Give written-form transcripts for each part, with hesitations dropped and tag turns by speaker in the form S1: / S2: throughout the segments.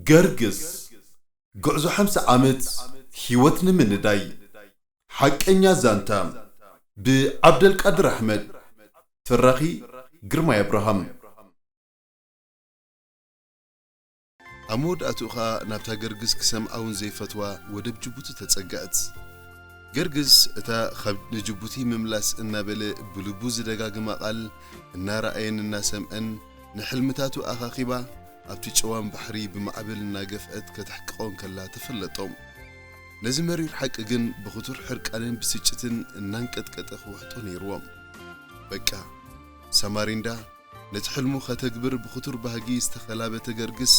S1: ገርግስ ጉዕዞ 50 ዓመት ህይወትን ምንዳይ ሐቀኛ ዛንታ ብዓብደልቃድር አሕመድ ተራኺ ግርማይ አብርሃም አሞድ አቱኻ ናብታ ገርግስ ክሰምዓውን ዘይፈትዋ ወደብ ጅቡቲ ተጸጋዕት ገርግስ እታ ኸብ ጅቡቲ ምምላስ እናበለ ብልቡ ዝደጋግማ ቃል እናረአየን እናሰምዐን ንሕልምታቱ አኻኺባ ኣብቲ ጨዋን ባሕሪ ብማዕበል እናገፍአት ከተሕቅቆን ከላ ተፈለጦም ነዚ መሪር ሓቂ ግን ብኽቱር ሕርቃንን ብስጭትን እናንቀጥቀጠ ክውሕጦ ነይርዎም በቃ ሰማሪንዳ ነቲ ሕልሙ ኸተግብር ብኽቱር ባህጊ ዝተኸላበተ ገርግስ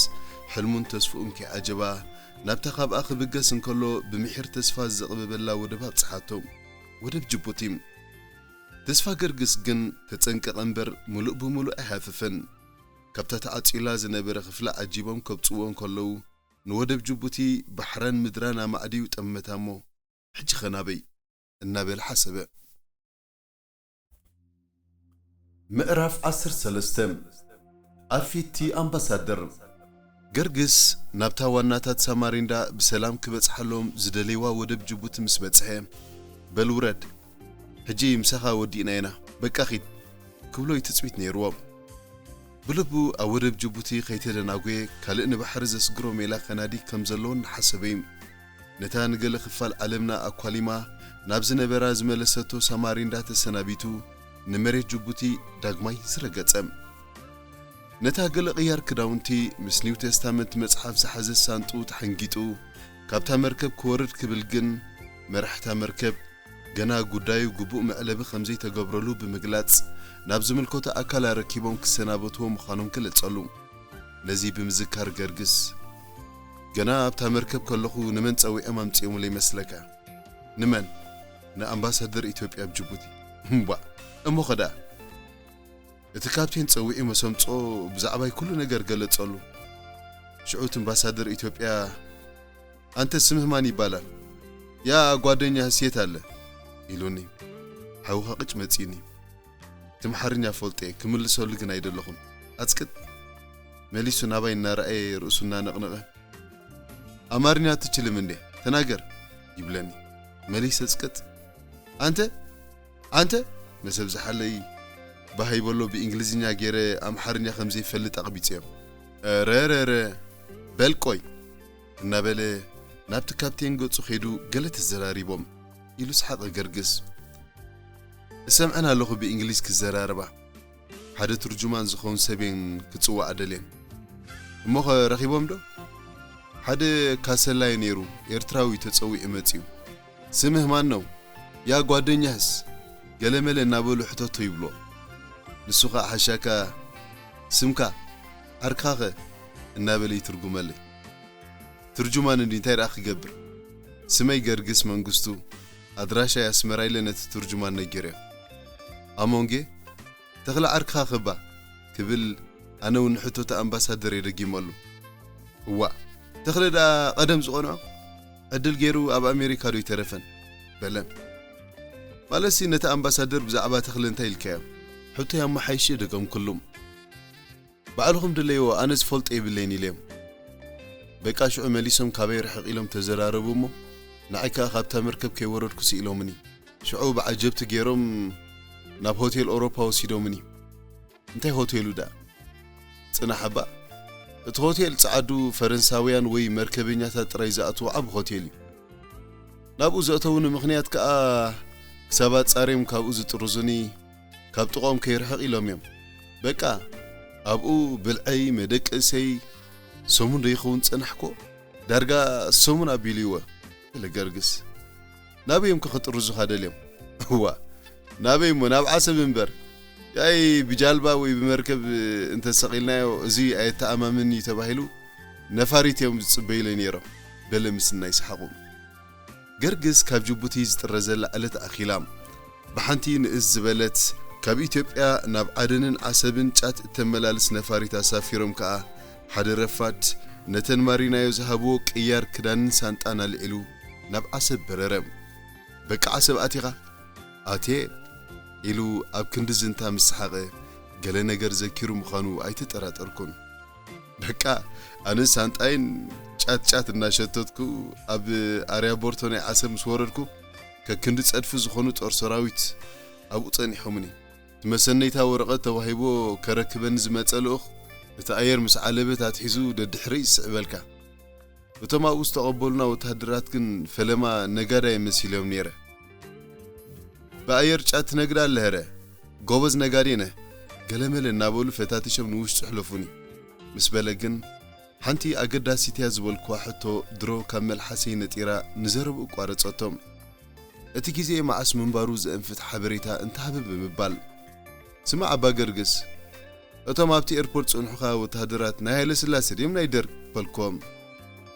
S1: ሕልሙን ተስፍኡን ከዓጀባ ናብታ ኻብኣ ክብገስ እንከሎ ብምሕር ተስፋ ዘቕበበላ ወደብ ኣብፅሓቶም ወደብ ጅቡቲ ተስፋ ገርግስ ግን ተጸንቀቐ እምበር ሙሉእ ብሙሉእ ኣይሃፍፍን ካብታ ተዓፂላ ዝነበረ ክፍላ ዓጂቦም ከብፅዎን ከለዉ ንወደብ ጅቡቲ ባሕራን ምድራን ኣማዕድዩ ጠመታሞ ሕጂ ኸናበይ እናበለ ሓሰበ ምዕራፍ 13 ኣፊቲ ኣምባሳደር ገርግስ ናብታ ዋናታት ሳማሪንዳ ብሰላም ክበጽሓሎም ዝደለይዋ ወደብ ጅቡቲ ምስ በጽሐ በልውረድ ሕጂ ምሳኻ ወዲእና ኢና በቃ ኺድ ክብሎ ይትጽቢት ነይርዎም ብልቡ ኣብ ወደብ ጅቡቲ ከይተደናጐየ ካልእ ንባሕሪ ዘስግሮ ሜላ ኸናዲ ከም ዘለዎን ሓሰበይ ነታ ንገለ ክፋል ዓለምና ኣኳሊማ ናብ ዝነበራ ዝመለሰቶ ሳማሪንዳ ተሰናቢቱ ንመሬት ጅቡቲ ዳግማይ ዝረገጸ ነታ ገለ ቅያር ክዳውንቲ ምስ ኒው ቴስታመንት መጽሓፍ ዝሓዘ ሳንጡ ተሓንጊጡ ካብታ መርከብ ክወርድ ክብል ግን መራሕታ መርከብ ገና ጉዳዩ ግቡእ መዕለቢ ከምዘይ ተገብረሉ ብምግላጽ ናብ ዝምልከቶ ኣካል ረኪቦም ክሰናበትዎ ምዃኖም ገለጸሉ ነዚ ብምዝካር ገርግስ ገና ኣብታ መርከብ ከለኹ ንመን ጸዊዖም ኣምጺኦም ለይመስለካ ንመን ንኣምባሳደር ኢትዮጵያ ኣብ ጅቡቲ እምባ እሞ ኸዳ እቲ ካፕቴን ጸዊዑ መሰምጾ ብዛዕባይ ኩሉ ነገር ገለጸሉ ሽዑት ኣምባሳደር ኢትዮጵያ አንተ ስምህ ማን ይባላል ያ ጓደኛ ህስየት አለ ኢሉኒ ሓውኻ ቅጭ መጺኒ ትምሓርኛ ፈልጤ ክምልሰሉ ግን አይደለኹም አጽቅጥ መሊሱ ናባይ እናረአየ ርእሱና ነቕነቐ አማርኛ ትችልም እንዴ ተናገር ይብለኒ መሊስ አጽቅጥ አንተ መሰብ ዝሓለይ ባሃይበሎ ብእንግሊዝኛ ገይረ አምሓርኛ ከምዘይ ፈልጥ አቕቢጽዮም ረረረ በልቆይ እናበለ ናብቲ ካፕቴን ገጹ ኸይዱ ገለ ተዘራሪቦም ኢሉ ስሓቐ ገርግስ እሰምዐና ኣለኹ ብእንግሊዝ ክዘራረባ ሓደ ትርጁማን ዝኸውን ሰቤን ክጽዋዕ ደልየን እሞ ረኺቦም ዶ ሓደ ካሰላይ ነይሩ ኤርትራዊ ተጸዊዑ መጺኡ ስምህ ማን ነው ያ ጓደኛህስ ገለመለ እናበሉ ሕተቶ ይብሎ ንሱኻ ሓሻካ ስምካ ኣርካኸ እናበለ ይትርጉመለይ ትርጁማን እንታይ ረኣ ክገብር ስመይ ገርግስ መንግስቱ ኣድራሻ ያስመራይለ ነቲ ትርጁማን ነገርዮ ኣሞንጌ ተኽለ ዓርክኻ ኽባ ክብል ኣነ እውን ሕቶታ ኣምባሳደር የደጊመሉ እዋ ተኽለ ዳ ቀደም ዝቖንዖ ዕድል ገይሩ ኣብ ኣሜሪካ ዶ ይተረፈን በለም ማለሲ ነቲ ኣምባሳደር ብዛዕባ ተኽለ እንታይ ኢልካዮ ሕቶ ያመሓይሽ ደገም ኩሉም ባዕልኹም ድለይዎ ኣነ ዝፈልጦ የብለይን ኢልዮም በቃ ሽዑ መሊሶም ካበይ ርሕቕ ኢሎም ተዘራረቡ እሞ ንዓይካ ካብታ መርከብ ከይወረድኩ ስኢሎምኒ ሽዑ ብዓጀብቲ ገይሮም ናብ ሆቴል ኣውሮፓ ወሲዶምኒ እንታይ ሆቴሉ ዳ ጽናሕ ኣባ እቲ ሆቴል ጸዓዱ ፈረንሳውያን ወይ መርከበኛታት ጥራይ ዝኣትዎ ዓብ ሆቴል እዩ ናብኡ ዘእተውኒ ምኽንያት ከዓ ክሳባት ጻሬም ካብኡ ዝጥርዙኒ ካብ ጥቖም ከይርሕቕ ኢሎም እዮም በቃ ኣብኡ ብልዐይ መደቀሰይ ሰሙን ደይኸውን ጽናሕኮ ዳርጋ ሰሙን ኣቢልይወ ለገርግስ ናበዮም ክጥርዙ ካደልዮም እዋ ናበይሞ ናብ ዓሰብ እምበር ያይ ብጃልባ ወይ ብመርከብ እንተሰቂልናዮ እዚ ኣይተኣማምን ተባሂሉ ነፋሪት እዮም ዝጽበይለይ ነይሮም በለ ምስና ይስሓቁ ገርግስ ካብ ጅቡቲ ዝጥረዘላ ዕለት ኣኺላም ብሓንቲ ንእስ ዝበለት ካብ ኢትዮጵያ ናብ ዓደንን ዓሰብን ጫት እተመላልስ ነፋሪት ኣሳፊሮም ከዓ ሓደ ረፋድ ነተን ማሪናዮ ዝሃብዎ ቅያር ክዳንን ሳንጣን ኣልዒሉ ናብ ዓሰብ በረረም በቃ ዓሰብ ኣቲኻ ኣቴ ኢሉ ኣብ ክንዲ ዝንታ ምስሓቐ ገለ ነገር ዘኪሩ ምዃኑ ኣይተጠራጠርኩን بقى أنا سانتاين ጫት እናሸተትኩ ኣብ ኣርያፖርት ናይ ዓሰብ ምስ ወረድኩ ከክንዲ ጸድፊ ዝኾኑ ጦር ሰራዊት ኣብኡ ጸኒሖምኒ ትመሰነይታ ወረቐት ተዋሂቦ ከረክበን ዝመጸልኡኽ እቲ ኣየር ምስ ዓለበት ኣትሒዙ ደድሕሪ ይስዕበልካ እቶም ኣብኡ ዝተቐበሉና ወታደራት ግን ፈለማ ነጋዳ ይመስሎም ነይረ በኣየር ጫት ነግዳ ኣለህረ ጎበዝ ነጋዴ ነህ ገለመለ እናበሉ ፈታትሾም ንውሽጡ ሕለፉኒ ምስ በለ ግን ሓንቲ ኣገዳሲት ዝበልኳ ሕቶ ድሮ ካብ መልሓሰይ ነጢራ ንዘረቡ ቋረጾቶም እቲ ግዜ ማዓስ መንባሩ ዘንፍት ሓበሬታ እንተሃበ ብምባል ስማ ኣባ ገርግስ እቶም ኣብቲ ኤርፖርት ጽንሑኻ ወታደራት ናይ ሃይለ ስላሴ ድዮም ናይ ደርግ በልኮም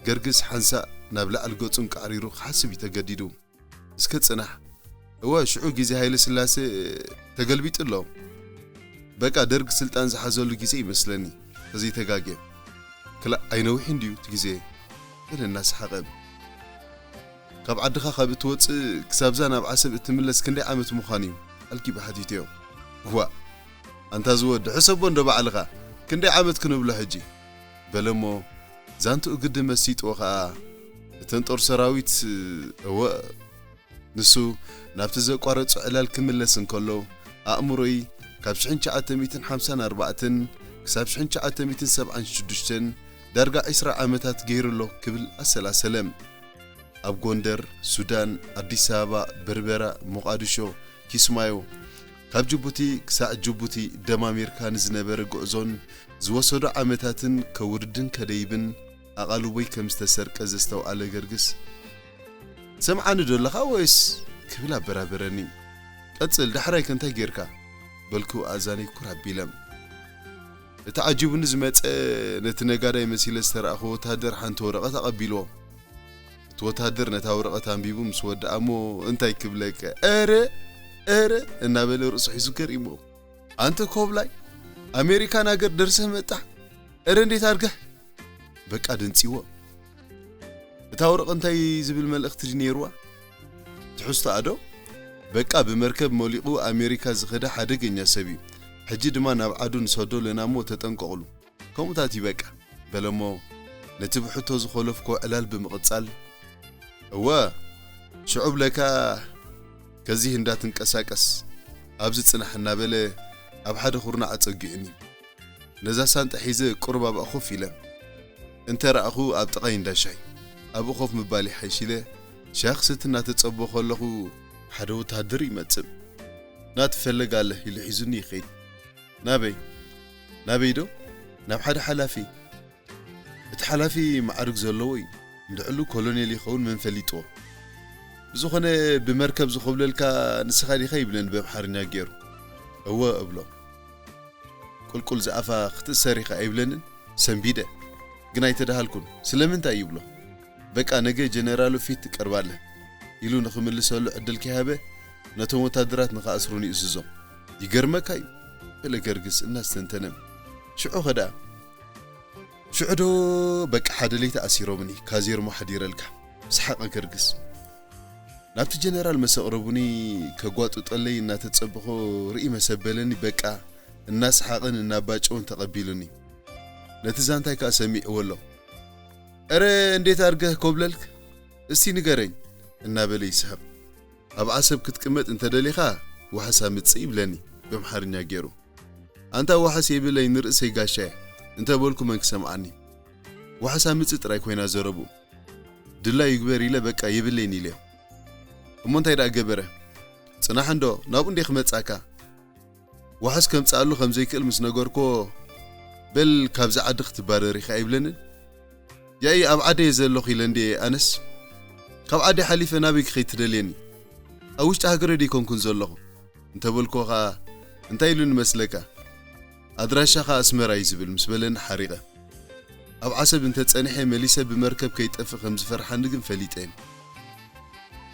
S1: ገርግስ ሓንሳ ናብ ላዕሊ ገጹን ቃሪሩ ክሓስብ ይተገዲዱ እስከ ጽናሕ እወ ሽዑ ግዜ ሃይለ ስላሴ ተገልቢጥሎ በቃ ደርግ ስልጣን ዝሓዘሉ ግዜ ይመስለኒ እዚ ተጋገ كلا أينوح هنديو تجزء إلى الناس حقب كاب عدخا خاب توت كسابزانا بعسب التملس كندي عامة مخانيم الكي بحديثيو هو أنت زود حسبون دبع لغا كندي عامة كنو بلا هجي بلمو زانتو قدم السيت وخا تنطر سراويت هو نسو نابتزا قارت علال كملسن كله أأمري كاب شحن شعات 254 كساب شحن شعات 276 درجة إسراء عامتات غير له قبل السلام أب غوندر سودان أديس أبابا بربرة مقدشو كيسمايو كاب جيبوتي كساع جيبوتي دمامير كان زنبر غوزون زوسود عامتاتن كوردن كديبن أقالو بي كمستسر كزستو على غرغس سمعان دولخا ويس كبلا برابرني قصل دحراي كنتا غيركا بلكو أزاني كرابيلم تعجبني زمت نتنقاد يمثل استرأخو وتهدر حنت ورقة تقبلو توتهدر نتا ورقة تنبيبو مسود أمو انتاي كبلك اره النابل رأس حيسو كريمو أنت كوبلاي أمريكا ناقر درسه متح ارندي تارقه بك أدنسيوا نتا ورقة انتاي زبل ملأخت جنيروا تحسط أدو بك بمركب موليقو أمريكا زخده حدق ينسبي حجي دما نابعادون سودو لنامو تتنققلو كومتاتي بقى بلمو نتبحتو زخولفكو علال بمقصال هو شعوب لكا كزي هندات انقساقس ابز صنحنا بله اب حد خورنا اصقيني نزا سانت حيزه قربا باخو فيله انت راخو اب تقاي انداشاي ابو خوف مبالي حيشيله شخصتنا تتصبو خلخو حدو تهدر يمصب نات فلغاله يلحزني خيد نابيدو ناب حدا حلافي اتحلافي معرق زلوي ندعلو كولونيل يخون من فليتو بزخونه بمركب زخبللكا نسخالي خيبلن ببحرنا غيرو هو ابلو كل زعفا اختصاريخا ايبلن سنبيده غناي تدهالكون سلمنتا يبلو بقى نجي جنرالو فيت تقرباله يلو نخملسلو عدل كيهابه نتو وتادرات نخا اسروني اسزو يغرمكاي إلا قرقس الناس تنتنم شعو غدا شعدو بك حدا لي تأثيرو مني كازير مو حدير لك سحق قرقس نابت جنرال مسقربوني كقوات وطلي إنا تتصبخو رئي مسبلني بكا الناس حقن إنا باجون تقبيلوني نتزانتاي كاسمي أولو أرى انديت أرقه كوبللك استي نقرين إنا بلي سحب أبعاسب كتكمت انت دليخا وحسا متصيب لني بمحرنيا غيرو أنت وحسيب لي نرأسي قاشا أنت بقولكم أنك سمعني وحسا متصطري كوينا زربو دلا يقبري لبكا يبليني ليه أمون تايدا قبره صناحندو نابون دي خمتساكا وحس كم تسألو خمزي كلمس نغوركو بل كابزا عدخ تبارري خايبلنن ياي أبعادي يزلو خيلندي أنس كاب عادي حليفة نابيك خيت دليني أوش تهاقر دي كون زلو انت بقولكو خا انت يلون مسلكا أدراشا أسمرا يزبل مسبلن حريقة أب عسب انت تصنحي مليسة بمركب كي يتقف خمز فرحان نقم فليتين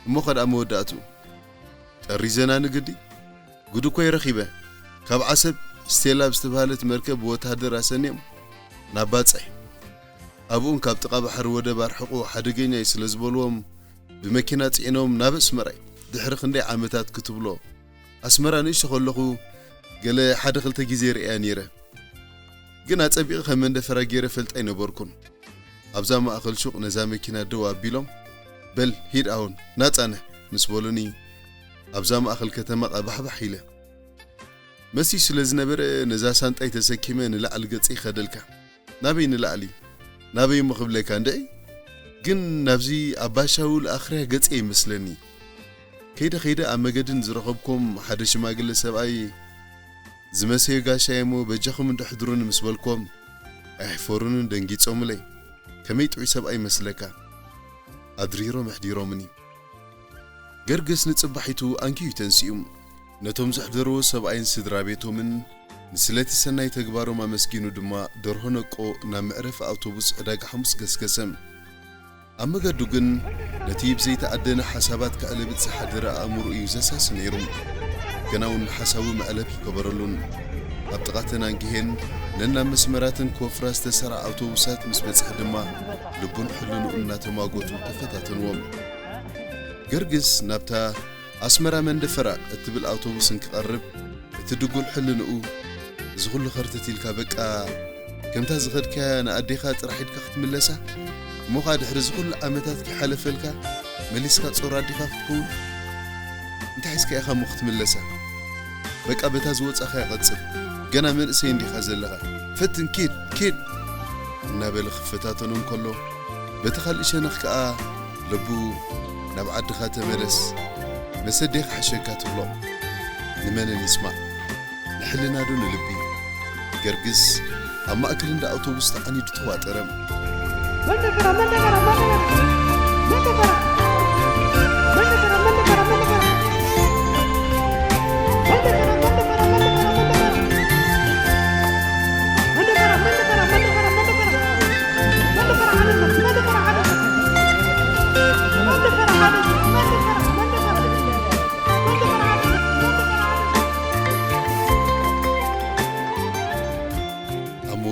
S1: مو قد أموداتو الريزانا نقدي قدو كوي رخيبة كاب عسب استيلا بستبهالة مركب وتهدر أسانيم ناباتسي أبون كاب تقاب حر ودبار حقو حدقين يسلزبولوهم بمكينات إنهم نابس مراي دحرق ندي عامتات كتبلو أسمرا نيش خلقو قال حدا خلتا جزير إيانيرة ግን አጸቢቅ ከመንደፈራ ገይረ ፈልጣይ ነበርኩን አብዛ ማእኸል ሱቅ ነዛ መኪና ደው አቢሎም በል ሂድ አሁን ናጻነ ምስ በሉኒ አብዛ ማእኸል ከተማ ቀባሕባሕ ኢለ መሲ ስለዝነበረ ነዛ ሳንጣይ ተሰኪመ ንላዕል ገጽ ይኸደልካ ናበይ ንላዕሊ ናበይ ምኽብለካ እንደይ ግን ናብዚ አባሻውል አኽሪያ ገጽ ይመስለኒ ከይደ ኣብ መገድን ዝረኸብኩም ሓደ ሽማግለ ሰብኣይ ዝመሰዮ ጋሻየሞ በጃኹም እንደሕድሩን ምስ በልኩም ኣይሕፈሩንን ደንጊጾምለይ ከመይ ጥዑይ ሰብኣይ መስለካ ኣድሪሮም ኣሕዲሮምኒ ገርገስ ንጽባሒቱ አንኪዩ ተንሲኡ ነቶም ዘሕደርዎ ሰብኣይን ስድራ ቤቶምን ንስለቲ ሰናይ ተግባሮም ኣመስጊኑ ድማ ደርሆ ነቆ ናብ መዕረፊ ኣውቶቡስ ዕዳጋ ሐሙስ ገስገሰም ኣብ መገዱ ግን ነቲ ብዘይተኣደነ ሓሳባት ከዕለብት ዝሓደረ ኣእምሮ እዩ ዘሳስ ነይሩ ገናውን ሓሳቡ መዕለብ ይገበረሉን ኣብ ጥቓተን አንጊሄን ነና መስመራትን ኮፍራ ዝተሰርዐ ኣውቶቡሳት ምስ በጽሕ ድማ ልቡን ሕልኑ እናተማጎቱ ተፈታተንዎም ገርግስ ናብታ ኣስመራ መንደፈራ እትብል ኣውቶቡስን ክቐርብ እቲ ድጉል ሕልንኡ ዝኹሉ ኸርተቲልካ በቃ ከምታ ዝኸድካያ ንኣዴኻ ጥራሕ ኢድካ ክትምለሳ እሞኻ ድሕሪ ዝኹሉ ዓመታት ክሓለፈልካ መሊስካ ጾር ኣዴኻ ክትከውን እንታይ ሒዝካ ኢኻ እሞ ክትምለሳ በቃ በታ ዝወጻኻ ይቐጽል ገና መንእሰይ እንዲኻ ዘለኻ ፈትን ኪድ እናበለ ክፈታተኖም ከሎ በቲ ኻልእ ሸነኽ ከዓ ልቡ ናብ ዓድኻ ተመለስ መሰዴኻ ሓሸካ ትብሎ ንመነን ይስማዕ ንሕልና ዶ ንልቢ ገርግስ ኣብ ማእከል እንዳ ኣውቶቡስ ተዓኒዱ ተዋጠረም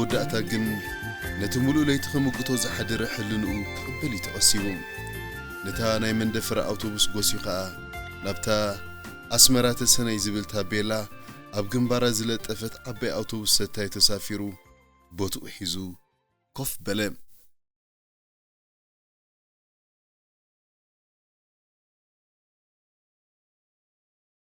S1: መወዳእታ ግን ነቲ ሙሉእ ለይቲ ኸምግቶ ዝሓደረ ሕልንኡ ክቕበል ይተቐሲቡ ነታ ናይ መንደፈራ ኣውቶቡስ ጎሲዩ ኸዓ ናብታ ኣስመራ ተሰነይ ዝብል ታቤላ ኣብ ግንባራ ዝለጠፈት ዓባይ ኣውቶቡስ ሰታይ ተሳፊሩ ቦትኡ ሒዙ ኮፍ በለ